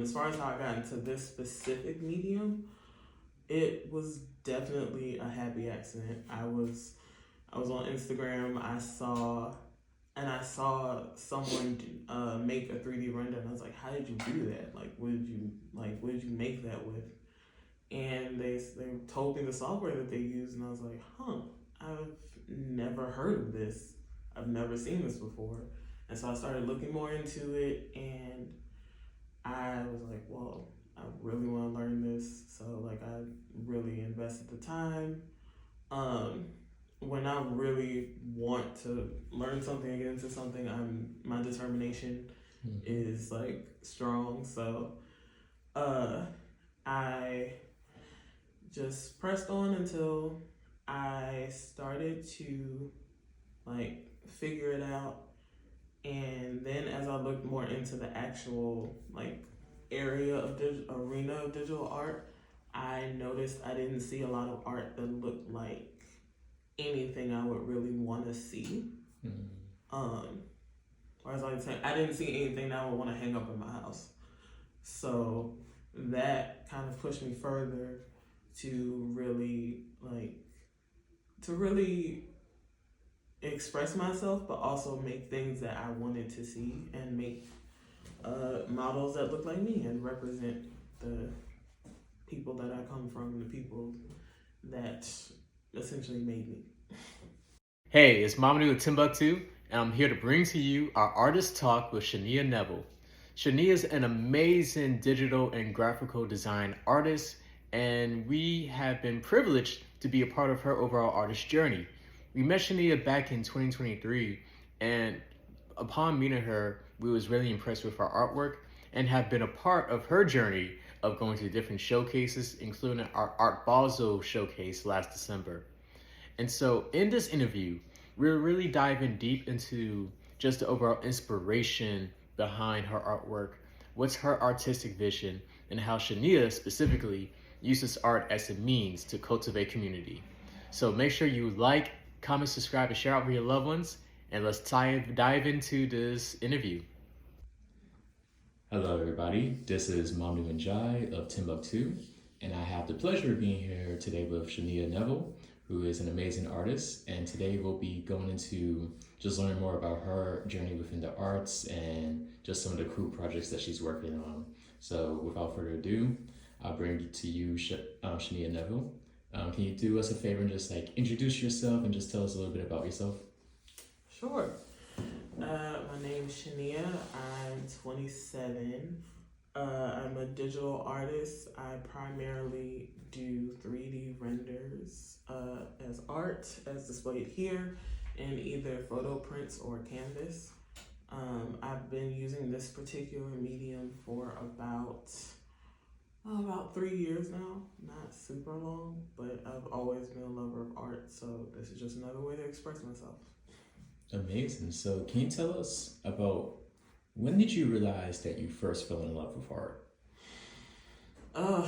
as far as how I got into this specific medium, it was definitely a happy accident. I was on Instagram. I saw someone make a 3D render, and I was like, "How did you do that? What did you make that with?" And they told me the software that they use, and I was like, "Huh, I've never heard of this. I've never seen this before." And so I started looking more into it, and I was like, "Well, I really want to learn this." So like I really invested the time. Um, when I really want to learn something and get into something, my determination is like strong. So I just pressed on until I started to like figure it out. And then as I looked more into the actual like arena of digital art, I noticed I didn't see a lot of art that looked like anything I would really want to see. Or as I was saying, I didn't see anything that I would want to hang up in my house. So that kind of pushed me further to really express myself, but also make things that I wanted to see and make models that look like me and represent the people that I come from and the people that essentially made me. Hey, it's Mamadou with Timbuktu, and I'm here to bring to you our artist talk with Shanea Neville. Shanea is an amazing digital and graphical design artist, and we have been privileged to be a part of her overall artist journey. We met Shanea back in 2023, and upon meeting her, we was really impressed with her artwork and have been a part of her journey of going to different showcases, including our Art Basel showcase last December. And so in this interview, we're really diving deep into just the overall inspiration behind her artwork, what's her artistic vision, and how Shanea specifically uses art as a means to cultivate community. So make sure you like, comment, subscribe, and share out with your loved ones, and let's dive into this interview. Hello, everybody. This is Mamdu Njai of Timbuktu, and I have the pleasure of being here today with Shanea Neville, who is an amazing artist. And today we'll be going into just learning more about her journey within the arts and just some of the cool projects that she's working on. So without further ado, I'll bring it to you, Shanea Neville. Can you do us a favor and just like introduce yourself and just tell us a little bit about yourself? Sure. My name's Shanea. I'm 27. I'm a digital artist. I primarily do 3D renders as art, as displayed here, in either photo prints or canvas. I've been using this particular medium for about 3 years now. Not super long, but I've always been a lover of art, so this is just another way to express myself. Amazing. So can you tell us about when did you realize that you first fell in love with art? I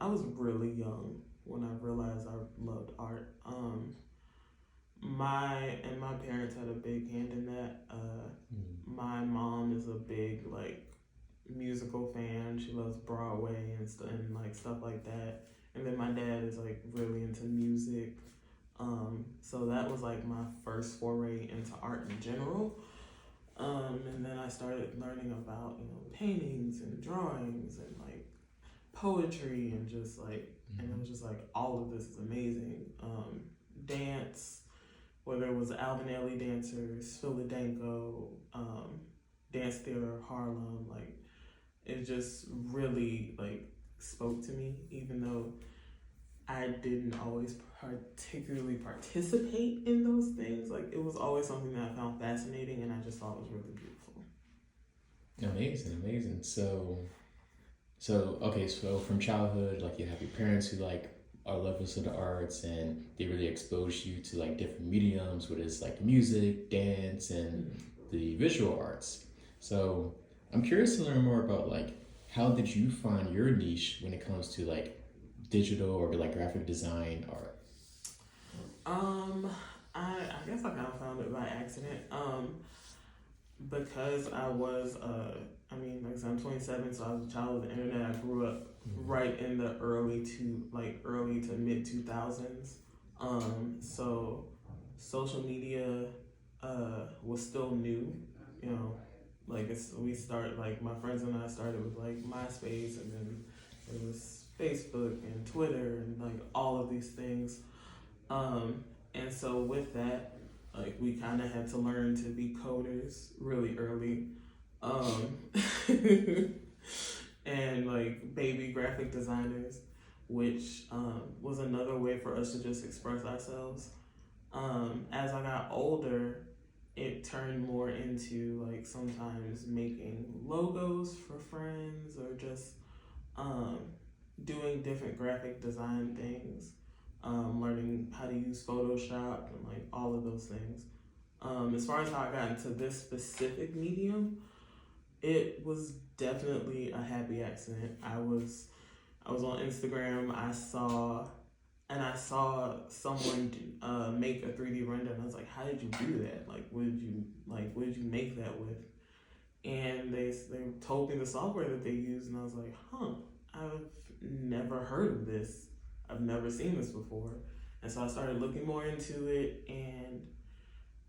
was really young when I realized I loved art. My parents had a big hand in that. My mom is a big like musical fan. She loves Broadway and like stuff like that. And then my dad is like really into music. So that was like my first foray into art in general. And then I started learning about, paintings and drawings and like poetry and just like, and it was just like, all of this is amazing. Dance, whether it was Alvin Ailey dancers, Philadelphia, Dance Theater of Harlem, like it just really like spoke to me, even though I didn't always particularly participate in those things. Like it was always something that I found fascinating and I just thought was really beautiful. Amazing. So okay, so from childhood, like you have your parents who like are lovers of the arts and they really expose you to like different mediums, whether it's like music, dance, and the visual arts. So I'm curious to learn more about like how did you find your niche when it comes to like digital or like graphic design art? I guess I kind of found it by accident. because I was, I mean, like I said, I'm 27, so I was a child of the internet. I grew up right in the early to mid 2000s. So social media was still new, you know. Like we started, like my friends and I started with like MySpace, and then it was Facebook and Twitter and like all of these things. Um, and so with that, like we kind of had to learn to be coders really early. Um, and like baby graphic designers, which was another way for us to just express ourselves. As I got older, it turned more into like sometimes making logos for friends or just um, doing different graphic design things, learning how to use Photoshop and like all of those things. As far as how I got into this specific medium, it was definitely a happy accident. I was on Instagram. I saw someone make a 3D render, and I was like, "How did you do that? What did you make that with?" And they told me the software that they use, and I was like, "Huh, I've never heard of this. I've never seen this before." And so I started looking more into it, and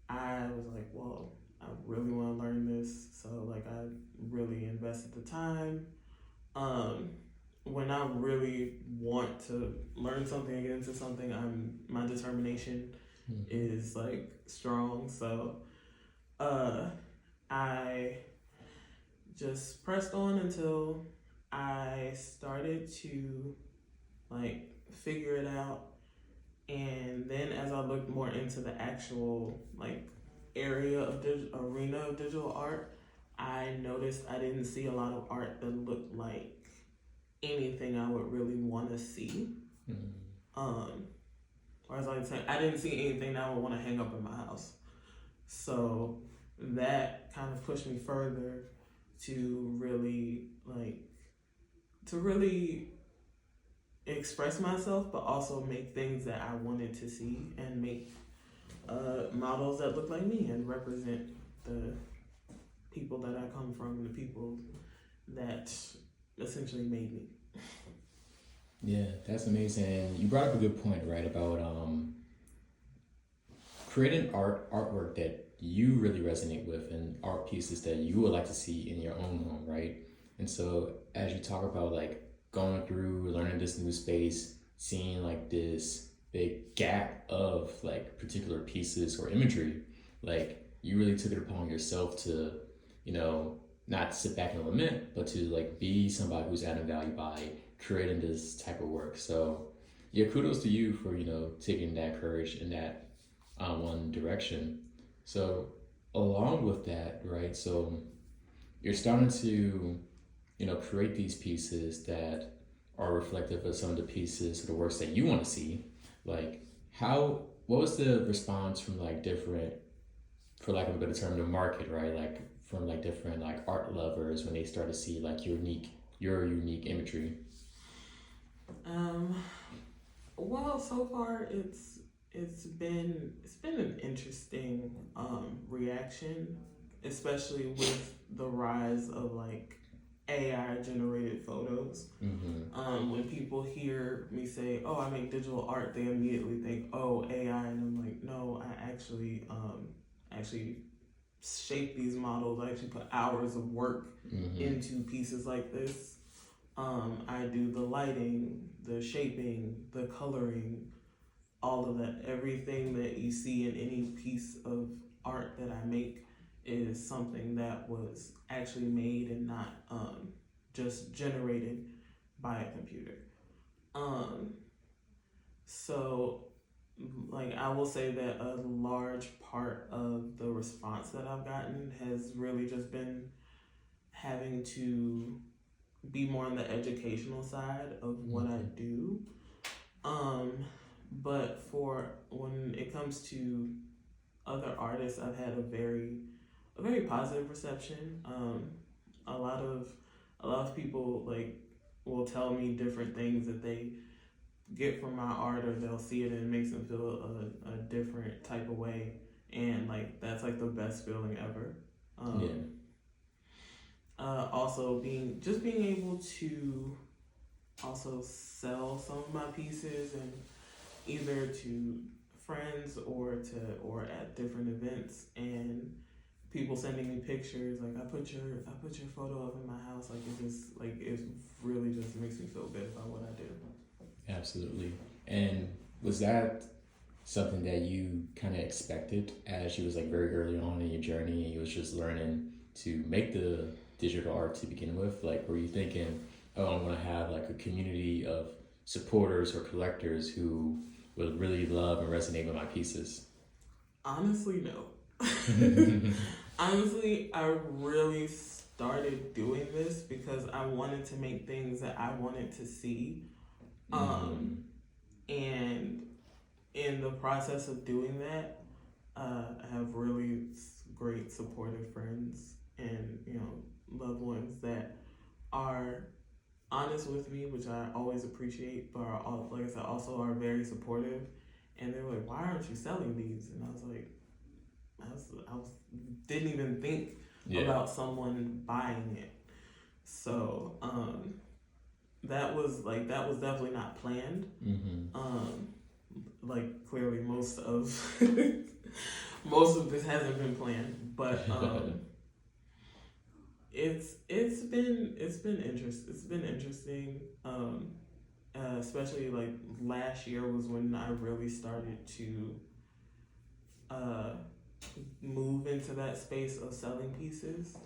I was like, "Well, I really want to learn this." So like I really invested the time. Um, when I really want to learn something and get into something, my determination is like strong. So uh, I just pressed on until I started to like figure it out. And then as I looked more into the actual like arena of digital art, I noticed I didn't see a lot of art that looked like anything I would really want to see. Um, or as I was saying, I didn't see anything that I would want to hang up in my house. So that kind of pushed me further to really express myself, but also make things that I wanted to see and make models that look like me and represent the people that I come from, the people that essentially made me. Yeah, that's amazing. And you brought up a good point, right, about creating artwork that you really resonate with and art pieces that you would like to see in your own home, right? And so as you talk about like going through learning this new space, seeing like this big gap of like particular pieces or imagery, like you really took it upon yourself to, you know, not sit back and lament, but to like be somebody who's adding value by creating this type of work. So yeah, kudos to you for, you know, taking that courage and that one direction. So along with that, right? So you're starting to, you know, create these pieces that are reflective of some of the pieces or the works that you want to see. Like how, what was the response from like different, for lack of a better term, the market, right? Like from like different like art lovers when they start to see like your unique imagery. Um, well, so far it's been an interesting reaction, especially with the rise of like AI generated photos. When people hear me say, "Oh, I make digital art," they immediately think, "Oh, AI," and I'm like, "No, I actually shape these models. I actually put hours of work into pieces like this. I do the lighting, the shaping, the coloring, all of that. Everything that you see in any piece of art that I make is something that was actually made and not just generated by a computer. Um, so, like, I will say that a large part of the response that I've gotten has really just been having to be more on the educational side of what I do. Um, but for when it comes to other artists, I've had a very positive reception. A lot of people like will tell me different things that they get from my art, or they'll see it and it makes them feel a different type of way, and like that's like the best feeling ever. Also being able to also sell some of my pieces, and either to friends or at different events, and people sending me pictures like, I put your photo up in my house, like it really just makes me feel good about what I do. Absolutely. And was that something that you kind of expected as you was like very early on in your journey and you was just learning to make the digital art to begin with? Like, were you thinking, oh, I'm going to have like a community of supporters or collectors who will really love and resonate with my pieces? Honestly, no. Honestly, I really started doing this because I wanted to make things that I wanted to see. And in the process of doing that, I have really great supportive friends and, loved ones that are honest with me, which I always appreciate, but are, like I said, also are very supportive. And they were like, "Why aren't you selling these?" And I was like, I didn't even think about someone buying it. So that was definitely not planned. Like, clearly most of this hasn't been planned, but it's been interesting. Especially like last year was when I really started to move into that space of selling pieces.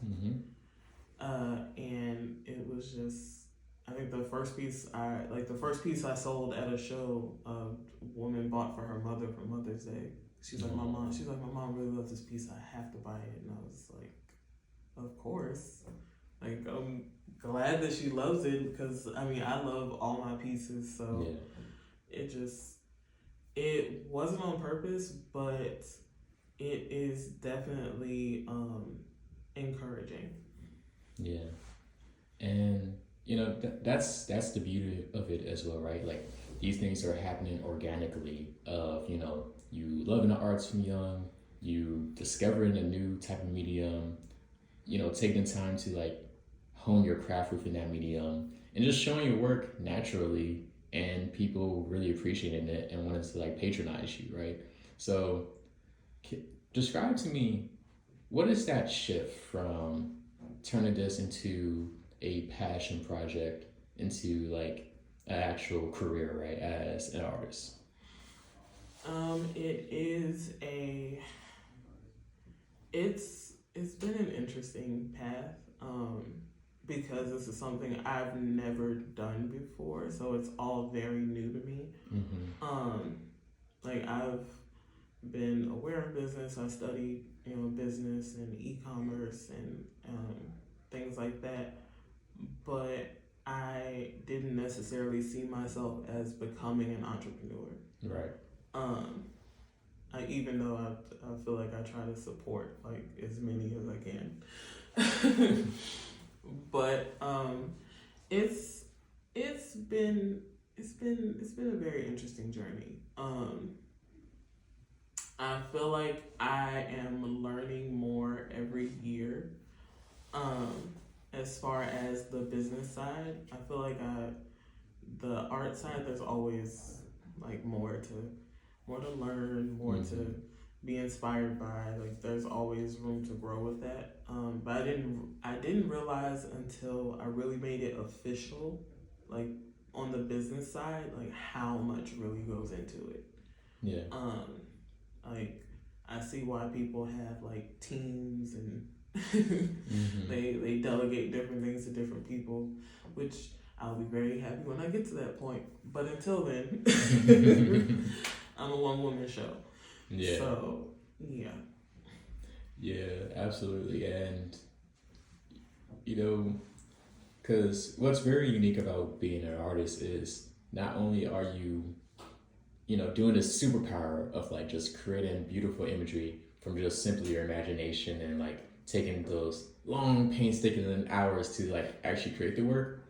And it was just, I think the first piece I sold at a show, a woman bought for her mother for Mother's Day. She's like, my mom really loves this piece, I have to buy it. And I was like, of course. Like, I'm glad that she loves it, because I love all my pieces, so it wasn't on purpose, but it is definitely encouraging. Yeah. And that's the beauty of it as well, right? Like, these things are happening organically of you loving the arts from young, you discovering a new type of medium, taking time to like hone your craft within that medium, and just showing your work naturally, and people really appreciating it and wanting to like patronize you, right? So describe to me, what is that shift from turning this into a passion project into like an actual career, right, as an artist? It's been an interesting path, because this is something I've never done before, so it's all very new to me. Like, I've been aware of business. I studied, business and e-commerce and things like that, but I didn't necessarily see myself as becoming an entrepreneur. Right. Even though I feel like I try to support like as many as I can, but it's been a very interesting journey. I feel like I am learning more every year. As far as the business side, I feel like the art side, there's always like more to learn, more to be inspired by. Like, there's always room to grow with that. But I didn't realize until I really made it official, like on the business side, like how much really goes into it. Yeah. Like, I see why people have like teams, and they delegate different things to different people, which I'll be very happy when I get to that point. But until then, I'm a one-woman show. Yeah. So, yeah. Yeah, absolutely. And, because what's very unique about being an artist is not only are you, doing this superpower of like just creating beautiful imagery from just simply your imagination and like taking those long painstaking hours to like actually create the work.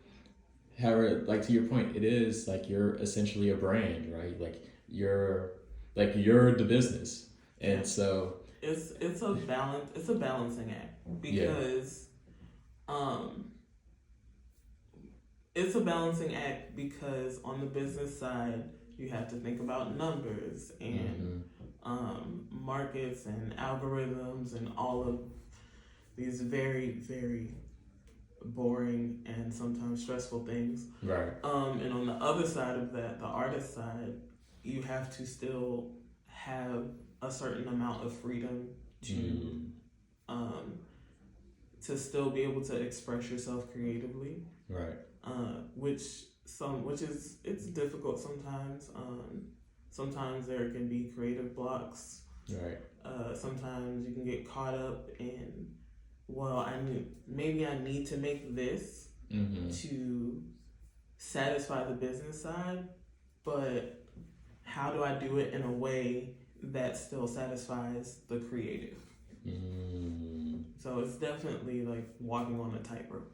However, like to your point, it is like you're essentially a brand, right? Like you're the business, and so it's a balancing act. because it's a balancing act, because on the business side you have to think about numbers and markets and algorithms and all of these very, very boring and sometimes stressful things. Right. And on the other side of that, the artist side, you have to still have a certain amount of freedom to still be able to express yourself creatively. Right. Which is it's difficult sometimes. Sometimes there can be creative blocks. Right. Sometimes you can get caught up in, well, maybe I need to make this to satisfy the business side, but how do I do it in a way that still satisfies the creative? So it's definitely like walking on a tightrope.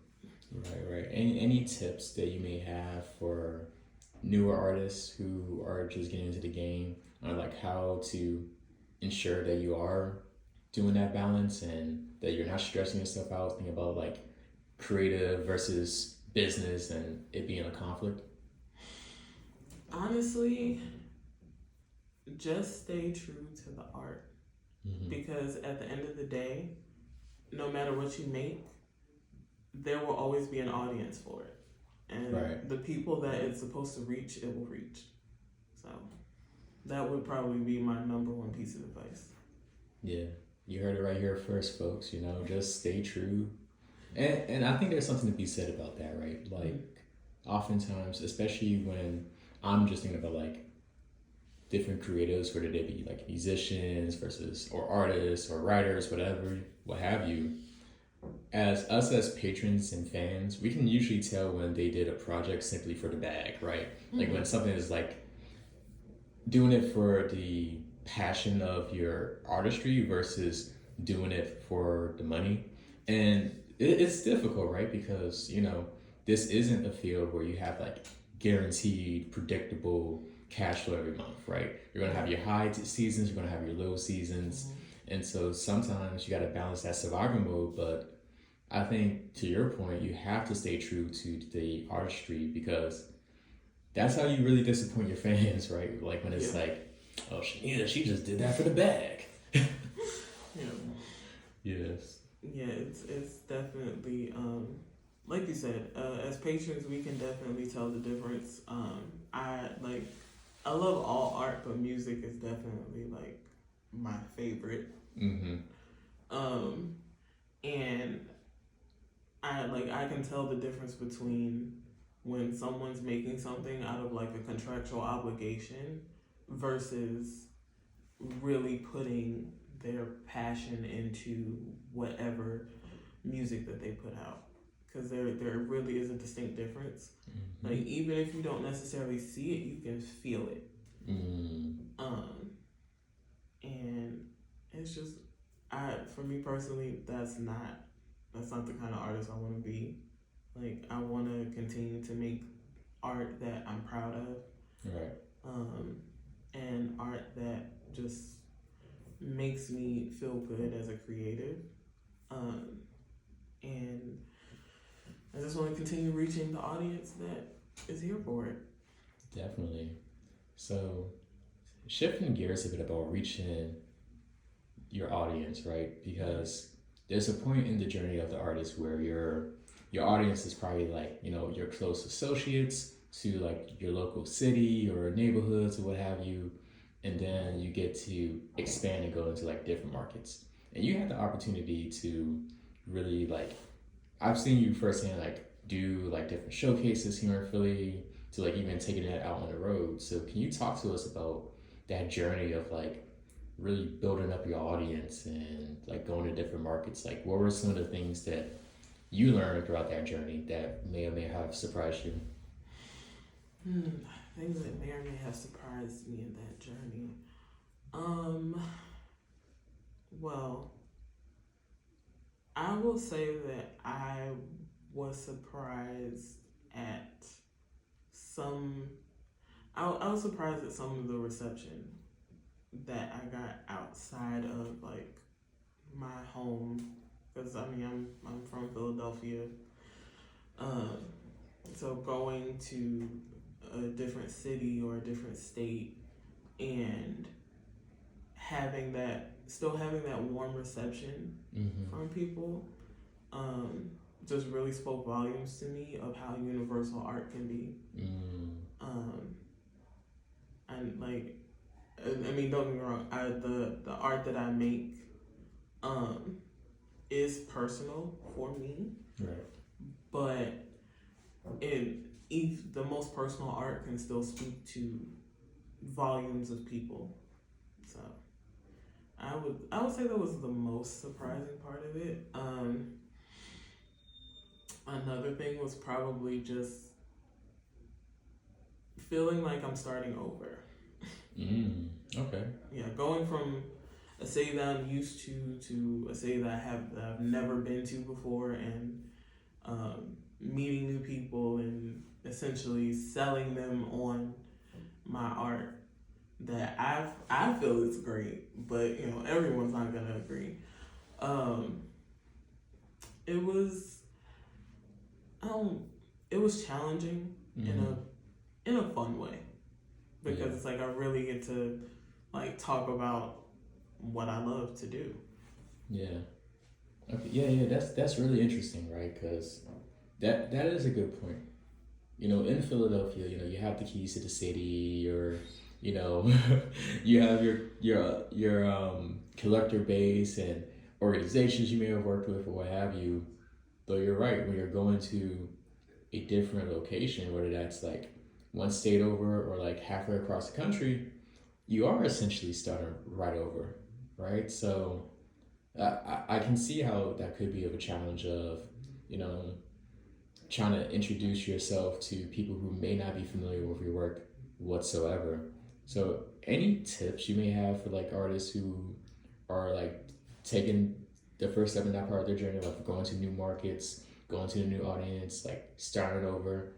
Right. Any tips that you may have for newer artists who are just getting into the game, on like how to ensure that you are doing that balance and that you're not stressing yourself out thinking about like creative versus business and it being a conflict? Honestly, just stay true to the art, because at the end of the day, no matter what you make, there will always be an audience for it, and the people that it's supposed to reach, it will reach. So that would probably be my number one piece of advice. Yeah, you heard it right here first, folks. Just stay true, and I think there's something to be said about that, right? Like oftentimes, especially when I'm just thinking about like different creatives, whether they be like musicians versus or artists or writers, whatever, what have you. As patrons and fans, we can usually tell when they did a project simply for the bag, right? Like when something is like doing it for the passion of your artistry versus doing it for the money. And it's difficult, right? Because this isn't a field where you have like guaranteed predictable cash flow every month, right? You're gonna have your high seasons, you're gonna have your low seasons. And so sometimes you got to balance that survival mode. But I think to your point, you have to stay true to the artistry, because that's how you really disappoint your fans, right? Like when it's like, oh, she just did that for the bag. Yes. Yeah, it's definitely like you said, as patrons we can definitely tell the difference. I love all art, but music is definitely like my favorite. And I can tell the difference between when someone's making something out of like a contractual obligation versus really putting their passion into whatever music that they put out, because there really is a distinct difference. Like even if you don't necessarily see it, you can feel it. And it's just, for me personally, that's not the kind of artist I want to be. Like I want to continue to make art that I'm proud of, right? And art that just makes me feel good as a creative, and I just want to continue reaching the audience that is here for it. Definitely. So shifting gears a bit about reaching your audience, right? Because there's a point in the journey of the artist where your audience is probably like, your close associates to like your local city or neighborhoods or what have you. And then you get to expand and go into like different markets. And you have the opportunity to really like, I've seen you firsthand like do like different showcases here in Philly, to like even taking it out on the road. So can you talk to us about that journey of like really building up your audience and like going to different markets? Like what were some of the things that you learned throughout that journey that may or may have surprised you? Things that may or may have surprised me in that journey. Well, I will say that I was surprised at I was surprised at some of the reception that I got outside of like my home, because I mean I'm from Philadelphia. Um, so going to a different city or a different state and still having that warm reception from people, just really spoke volumes to me of how universal art can be. And like, I mean, don't get me wrong, the art that I make, is personal for me, Right. but the most personal art can still speak to volumes of people. So I would say that was the most surprising part of it. Another thing was probably just feeling like I'm starting over. Okay. Yeah, going from a city that I'm used to a city that I've never been to before, and meeting new people and essentially selling them on my art that I feel is great, but everyone's not gonna agree. It was it was challenging in a fun way, because it's like I really get to like talk about what I love to do. Yeah. Okay. Yeah. That's really interesting, right? Because that is a good point. In Philadelphia, you have the keys to the city, or you have your collector base and organizations you may have worked with or what have you. Though you're right, when you're going to a different location, whether that's like one state over or like halfway across the country, you are essentially starting right over, right? So I can see how that could be of a challenge of, trying to introduce yourself to people who may not be familiar with your work whatsoever. So any tips you may have for like artists who are like taking the first step in that part of their journey, like going to new markets, going to a new audience, like starting over,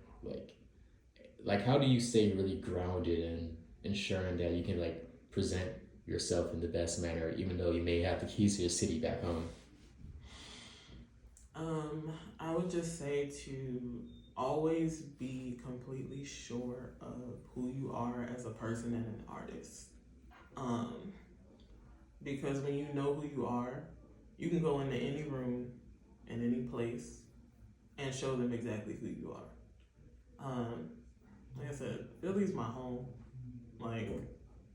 like how do you stay really grounded and ensuring that you can like present yourself in the best manner, even though you may have the keys to your city back home? I would just say to always be completely sure of who you are as a person and an artist. Because when you know who you are, you can go into any room and any place and show them exactly who you are. Like I said, Philly's my home. Like,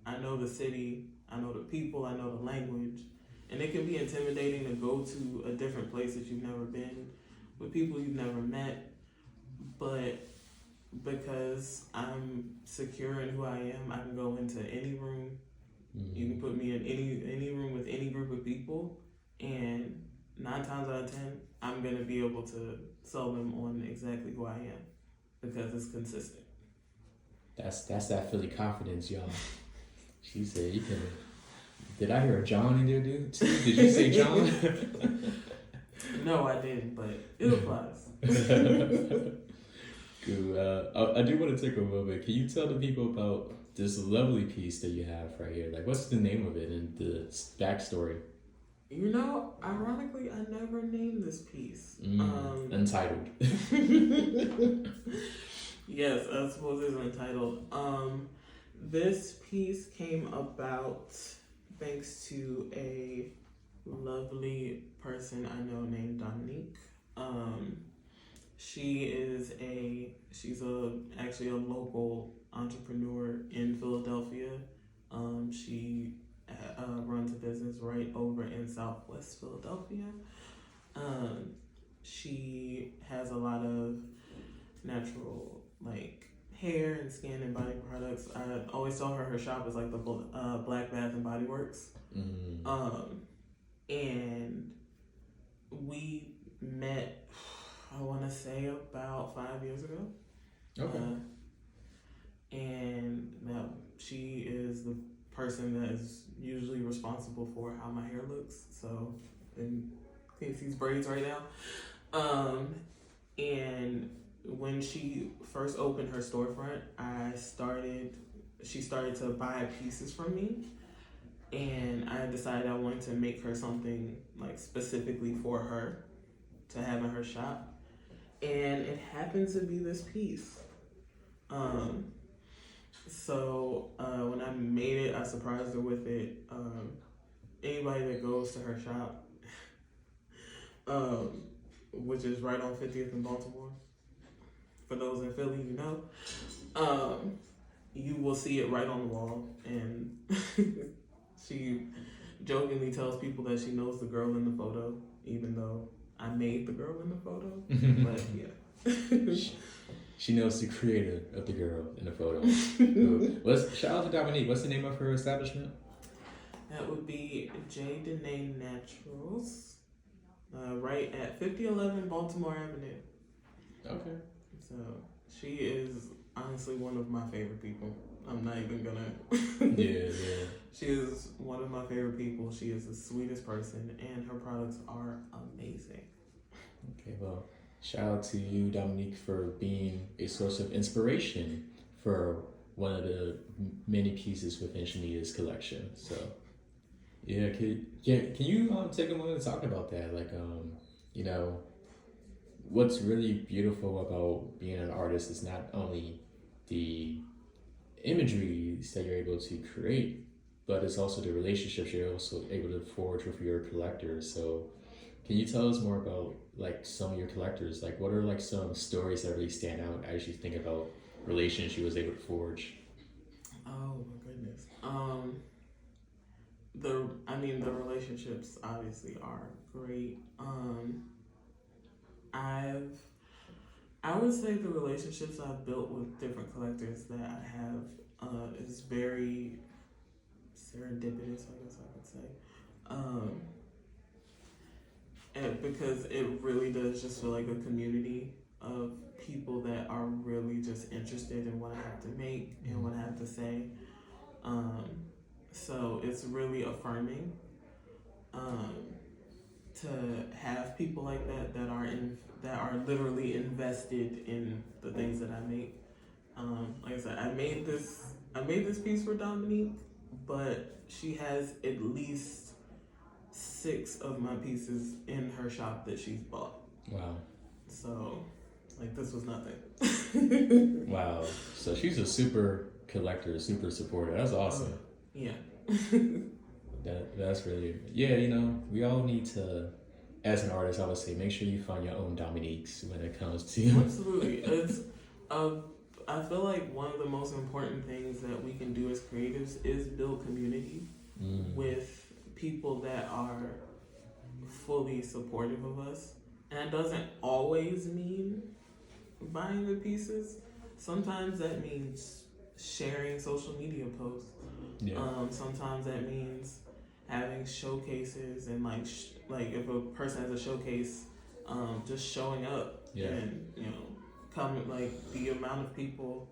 I know the city, I know the people, I know the language. And it can be intimidating to go to a different place that you've never been with people you've never met. But because I'm secure in who I am, I can go into any room. You can put me in any room with any group of people, and 9 times out of 10, I'm gonna be able to sell them on exactly who I am because it's consistent. That's that Philly confidence, y'all. She said you can. Did I hear a John in there, dude? Did you say John? No, I didn't, but it applies. Good. I do want to take a moment. Can you tell the people about this lovely piece that you have right here? Like, what's the name of it and the backstory? Ironically, I never named this piece. Untitled. Yes, I suppose it's untitled. This piece came about thanks to a lovely person I know named Dominique. She's actually a local entrepreneur in Philadelphia. She runs a business right over in Southwest Philadelphia. She has a lot of natural like hair and skin and body products. I always tell her shop is like the Black Bath and Body Works. And we met, I want to say about 5 years ago. Okay. And now she is the person that is usually responsible for how my hair looks. So, in case these braids right now. And when she first opened her storefront, she started to buy pieces from me. and I decided I wanted to make her something like specifically for her to have in her shop, and it happened to be this piece. So when I made it, I surprised her with it. Anybody that goes to her shop, which is right on 50th in Baltimore, for those in Philly, you know, you will see it right on the wall, and she jokingly tells people that she knows the girl in the photo, even though I made the girl in the photo. But yeah. She knows the creator of the girl in the photo. Shout out to Dominique. What's the name of her establishment? That would be J. Dene Naturals, right at 5011 Baltimore Avenue. Okay. So she is honestly one of my favorite people. I'm not even gonna. Yeah. She is one of my favorite people. She is the sweetest person, and her products are amazing. Okay, well, shout out to you, Dominique, for being a source of inspiration for one of the many pieces within Shanea's collection. So, yeah, can you take a moment to talk about that? Like, you know, what's really beautiful about being an artist is not only the imagery that you're able to create, but it's also the relationships you're also able to forge with your collectors. So, can you tell us more about like some of your collectors? Like, what are like some stories that really stand out as you think about relations you was able to forge? Oh my goodness. The relationships obviously are great. I would say the relationships I've built with different collectors that I have is very serendipitous, I guess I could say. And because it really does just feel like a community of people that are really just interested in what I have to make and what I have to say. So it's really affirming to have people like that are literally invested in the things that I make. Like I said, I made this piece for Dominique, but she has at least 6 of my pieces in her shop that she's bought. Wow. So, like, this was nothing. Wow. So she's a super collector, super supporter. That's awesome. Yeah. That's really, yeah, you know, we all need to, as an artist, I would say, make sure you find your own Dominiques when it comes to. Absolutely. It's I feel like one of the most important things that we can do as creatives is build community with people that are fully supportive of us. And that doesn't always mean buying the pieces. Sometimes that means sharing social media posts. Yeah. Sometimes that means having showcases and like if a person has a showcase, just showing up. Yeah. And come, like, the amount of people.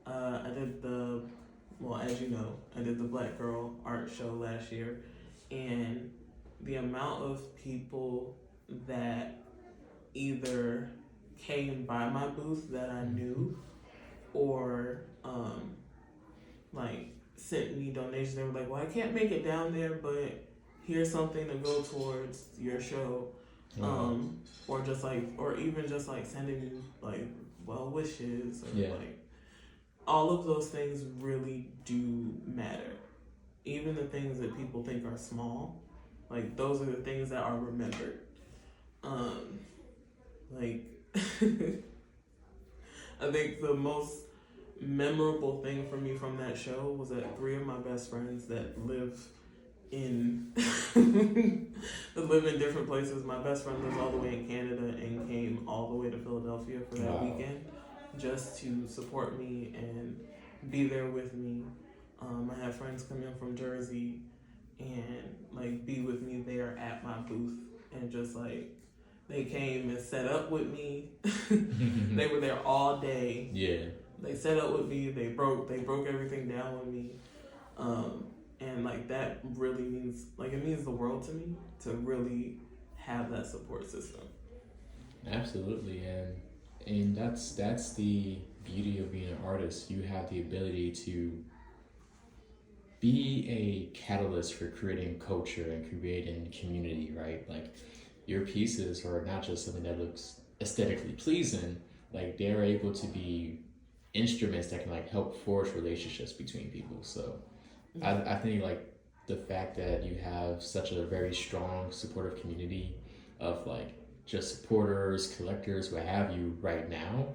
I did as you know, I did the Black Girl art show last year, and the amount of people that either came by my booth that I knew, or like sent me donations. They were like, "Well, I can't make it down there, but here's something to go towards your show," or even just like sending me like well wishes, or like all of those things really do matter. Even the things that people think are small, like those are the things that are remembered. Like I think the most memorable thing for me from that show was that 3 of my best friends that live in different places. My best friend lives all the way in Canada and came all the way to Philadelphia for that weekend just to support me and be there with me. I have friends come in from Jersey and like be with me there at my booth, and just like they came and set up with me. They were there all day. Yeah. They set up with me. They broke everything down with me. And like that really means the world to me to really have that support system. Absolutely, and that's the beauty of being an artist. You have the ability to be a catalyst for creating culture and creating community, right? Like your pieces are not just something that looks aesthetically pleasing, like they're able to be instruments that can like help forge relationships between people. So I think like the fact that you have such a very strong supportive community of like just supporters, collectors, what have you right now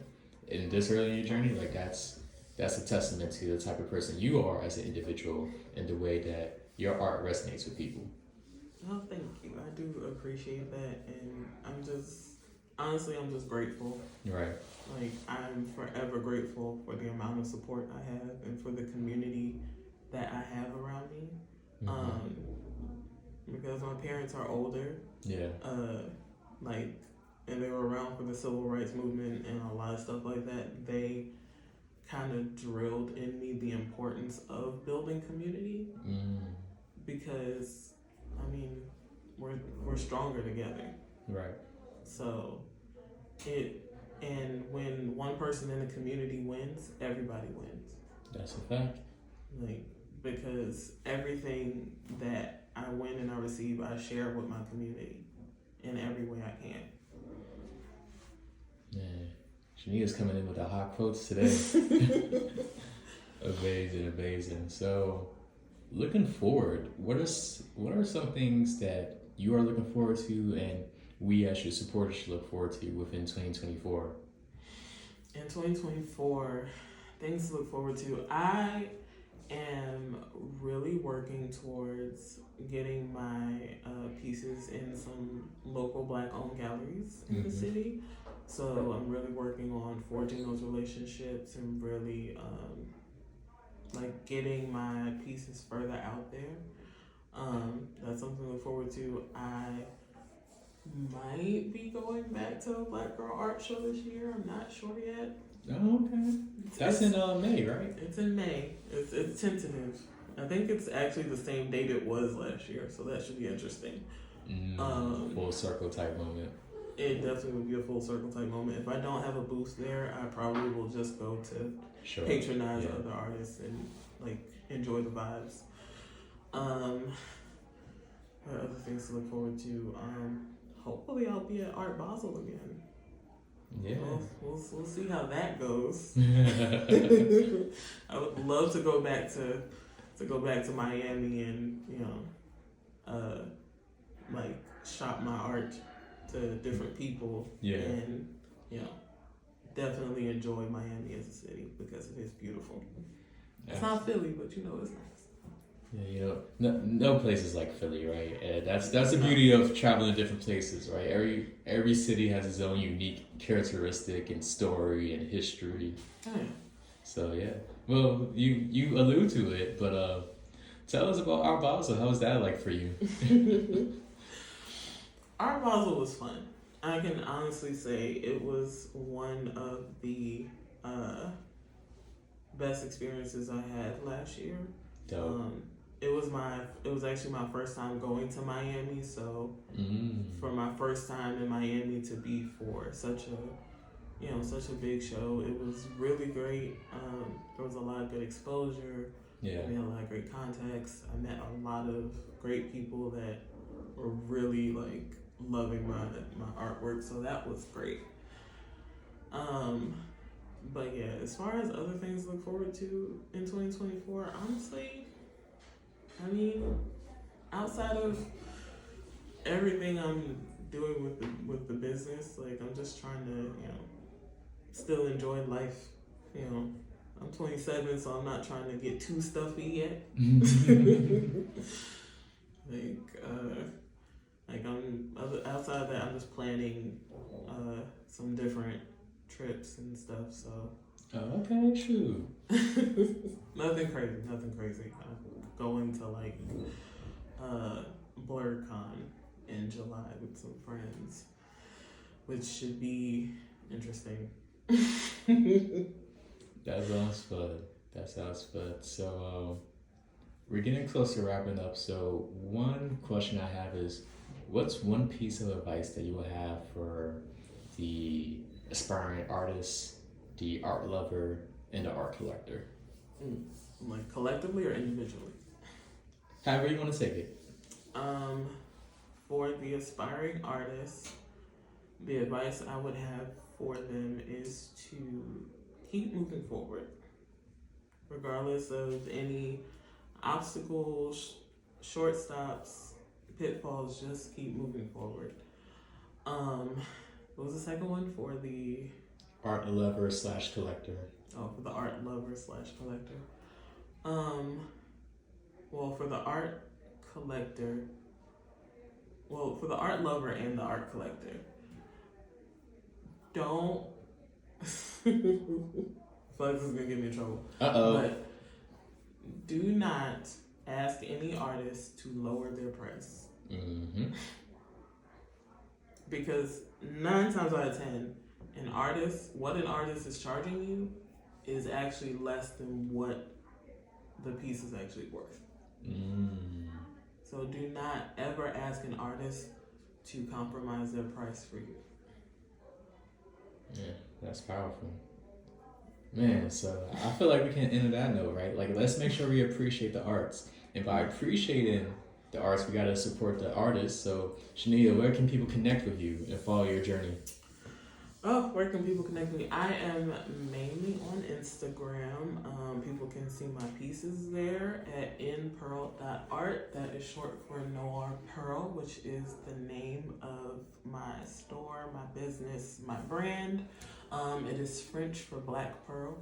in this early in your journey, like that's a testament to the type of person you are as an individual and the way that your art resonates with people. Oh, thank you. I do appreciate that, and I'm just grateful. Right. Like, I'm forever grateful for the amount of support I have and for the community that I have around me. Because my parents are older, Yeah. like, and they were around for the civil rights movement and a lot of stuff like that. They kind of drilled in me the importance of building community because, I mean, we're stronger together. Right. So and when one person in the community wins, everybody wins. That's a fact. Like, because everything that I win and I receive, I share with my community in every way I can. Man, Shanea's coming in with the hot quotes today. Amazing. So, looking forward, what are some things that you are looking forward to, and we as your supporters should look forward to within 2024? In 2024, things to look forward to. I am really working towards getting my pieces in some local Black-owned galleries in the city. So I'm really working on forging those relationships and really like getting my pieces further out there. That's something to look forward to. I might be going back to a Black Girl Art Show this year. I'm not sure yet. Oh, okay. That's in May, right? It's in May. It's tentative. I think it's actually the same date it was last year, so that should be interesting. Full circle type moment. It definitely would be a full circle type moment. If I don't have a booth there, I probably will just go to patronize other artists and like enjoy the vibes. What other things to look forward to? Hopefully I'll be at Art Basel again. Yeah. We'll see how that goes. I would love to go back to Miami and like shop my art to different people. Yeah. And definitely enjoy Miami as a city because it is beautiful. It's not Philly, but it's nice. Yeah, no place is like Philly, right? That's the beauty of traveling to different places, right? Every city has its own unique characteristic and story and history. Oh, yeah. So yeah, well, you allude to it, but tell us about Art Basel. How was that like for you? Art Basel was fun. I can honestly say it was one of the best experiences I had last year. Dope. It was actually my first time going to Miami, so for my first time in Miami to be for such a big show, it was really great. There was a lot of good exposure. Yeah. We had a lot of great contacts. I met a lot of great people that were really like loving my artwork, so that was great. But yeah, as far as other things to look forward to in 2024, honestly, I mean, outside of everything I'm doing with the business, like I'm just trying to, still enjoy life. I'm 27, so I'm not trying to get too stuffy yet. Outside of that, I'm just planning some different trips and stuff. So. Oh, okay, true. Nothing crazy. I'm going to like BlurCon in July with some friends, which should be interesting. That sounds fun. So we're getting close to wrapping up. So one question I have is, what's one piece of advice that you will have for the aspiring artist, the art lover, and the art collector? Like collectively or individually? However you want to take it. For the aspiring artists, the advice I would have for them is to keep moving forward, regardless of any obstacles, short stops, pitfalls. Just keep moving forward. What was the second one for the Art lover / collector. for the art lover / collector? Well, for the art collector, for the art lover and the art collector, don't. Flex is gonna get me in trouble. But do not ask any artist to lower their price. Mm-hmm. Because 9 times out of 10, what an artist is charging you is actually less than what the piece is actually worth. So do not ever ask an artist to compromise their price for you. Yeah, that's powerful. Man, so I feel like we can end on that note, right? Like, let's make sure we appreciate the arts. And by appreciating the arts, we gotta support the artists. So, Shanea, where can people connect with you and follow your journey? Where can people connect with me? I am mainly on Instagram. People can see my pieces there at npearl.art. That is short for Noir Pearl, which is the name of my store, my business, my brand. It is French for Black Pearl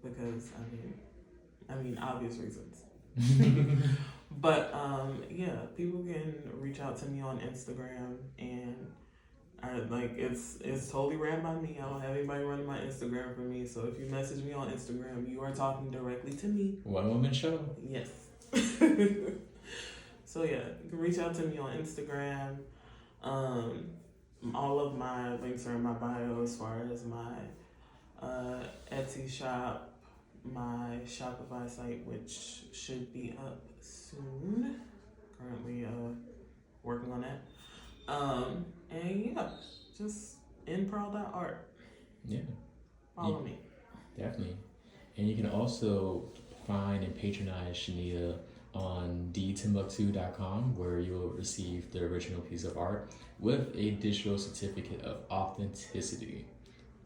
because I mean obvious reasons. But yeah, people can reach out to me on Instagram, and it's totally ran by me. I don't have anybody running my Instagram for me. So if you message me on Instagram, you are talking directly to me. One woman show. Yes. So yeah, you can reach out to me on Instagram. All of my links are in my bio as far as my Etsy shop, my Shopify site, which should be up soon. Currently working on that. And yeah, just npearl.art. Yeah. Follow me. Definitely. And you can also find and patronize Shanea on dtimbuktu.com, where you'll receive the original piece of art with a digital certificate of authenticity.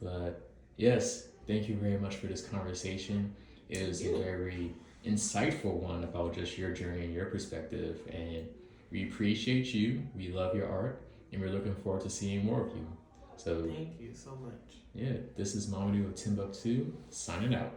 But yes, thank you very much for this conversation. It was a very insightful one about just your journey and your perspective, and we appreciate you, we love your art, and we're looking forward to seeing more of you. So thank you so much. Yeah, this is Mamadou of Timbuktu signing out.